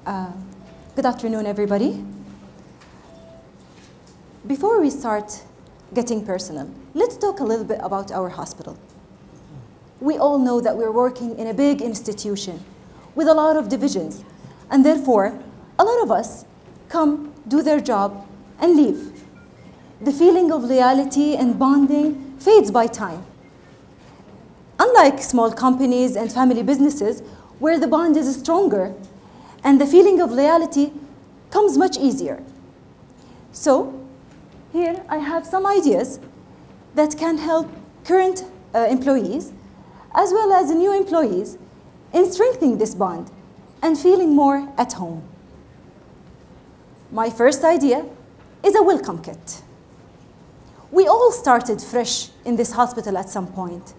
Good afternoon, everybody. Before we start getting personal, let's talk a little bit about our hospital. We all know that we're working in a big institution with a lot of divisions, and therefore, a lot of us come, do their job, and leave. The feeling of loyalty and bonding fades by time. Unlike small companies and family businesses, where the bond is stronger, and the feeling of loyalty comes much easier. So, here I have some ideas that can help current employees, as well as new employees, in strengthening this bond and feeling more at home. My first idea is a welcome kit. We all started fresh in this hospital at some point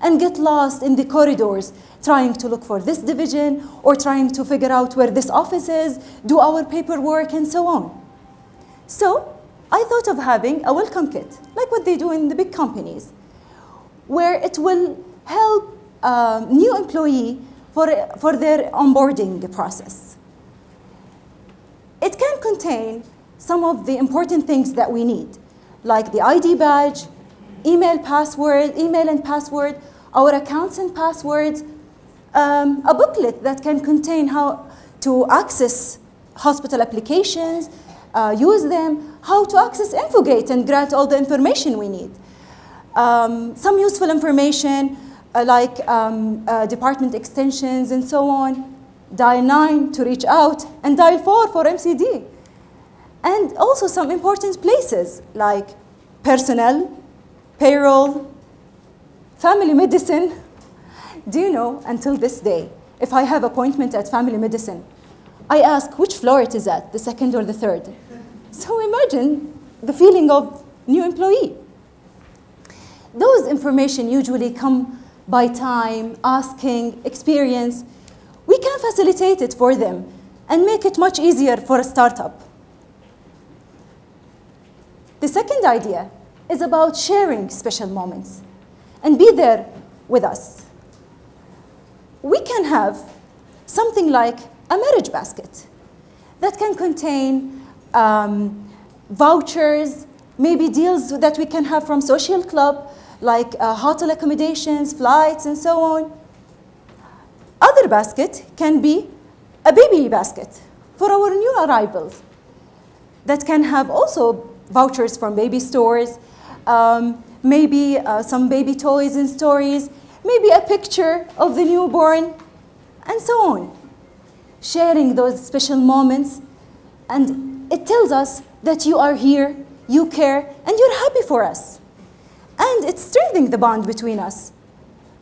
and get lost in the corridors trying to look for this division or trying to figure out where this office is, do our paperwork, and so on. So I thought of having a welcome kit, like what they do in the big companies, where it will help new employee for their onboarding process. It can contain some of the important things that we need, like the ID badge, email and password, our accounts and passwords, a booklet that can contain how to access hospital applications, use them, how to access Infogate and grant all the information we need. Some useful information like department extensions and so on. Dial 9 to reach out and dial 4 for MCD. And also some important places like personnel, payroll, family medicine. Do you know, until this day, if I have appointment at family medicine, I ask which floor it is at, the second or the third. So imagine the feeling of new employee. Those information usually come by time, asking, experience. We can facilitate it for them and make it much easier for a startup. The second idea is about sharing special moments and be there with us. We can have something like a marriage basket that can contain vouchers, maybe deals that we can have from social club, like hotel accommodations, flights, and so on. Other basket can be a baby basket for our new arrivals that can have also vouchers from baby stores, maybe some baby toys and stories, maybe a picture of the newborn, and so on. Sharing those special moments, and it tells us that you are here, you care, and you're happy for us. And it's strengthening the bond between us.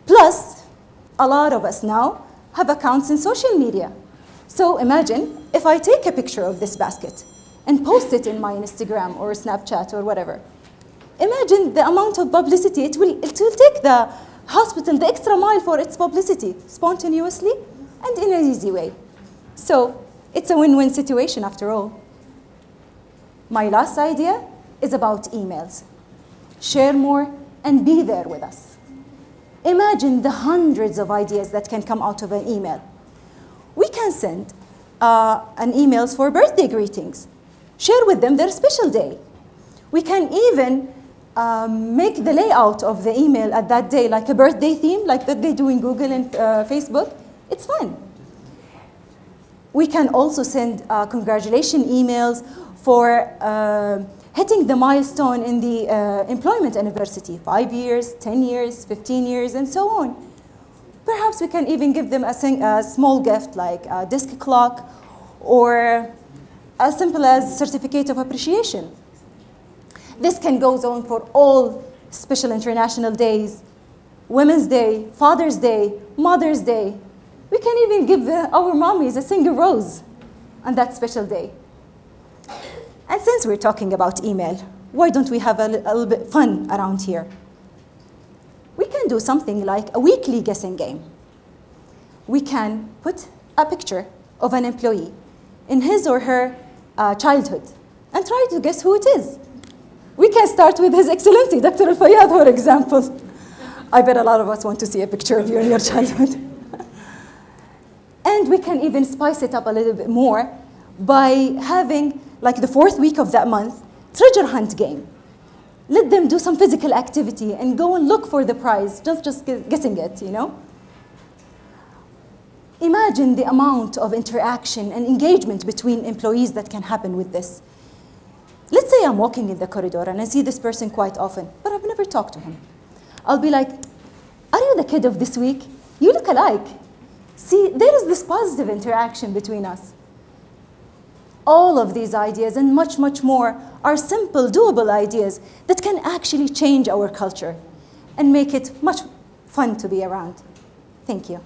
Plus, a lot of us now have accounts in social media. So imagine if I take a picture of this basket and post it in my Instagram or Snapchat or whatever. Imagine the amount of publicity it will take the hospital the extra mile for its publicity, spontaneously and in an easy way. So it's a win-win situation after all. My last idea is about emails. Share more and be there with us. Imagine the hundreds of ideas that can come out of an email. We can send an emails for birthday greetings. Share with them their special day. We can even make the layout of the email at that day like a birthday theme, like that they do in Google and Facebook. It's fun. We can also send congratulation emails for hitting the milestone in the employment anniversary, 5 years, 10 years, 15 years, and so on. Perhaps we can even give them a small gift like a desk clock or as simple as certificate of appreciation. This can go on for all special international days, Women's Day, Father's Day, Mother's Day. We can even give our mommies a single rose on that special day. And since we're talking about email, why don't we have a little bit fun around here? We can do something like a weekly guessing game. We can put a picture of an employee in his or her childhood and try to guess who it is. We can start with His Excellency, Dr. Al-Fayyad, for example. I bet a lot of us want to see a picture of you in your childhood. And And we can even spice it up a little bit more by having, like the 4th week of that month, treasure hunt game. Let them do some physical activity and go and look for the prize, just guessing it, you know? Imagine the amount of interaction and engagement between employees that can happen with this. Let's say I'm walking in the corridor and I see this person quite often, but I've never talked to him. I'll be like, are you the kid of this week? You look alike. See, there is this positive interaction between us. All of these ideas and much, much more are simple, doable ideas that can actually change our culture and make it much fun to be around. Thank you.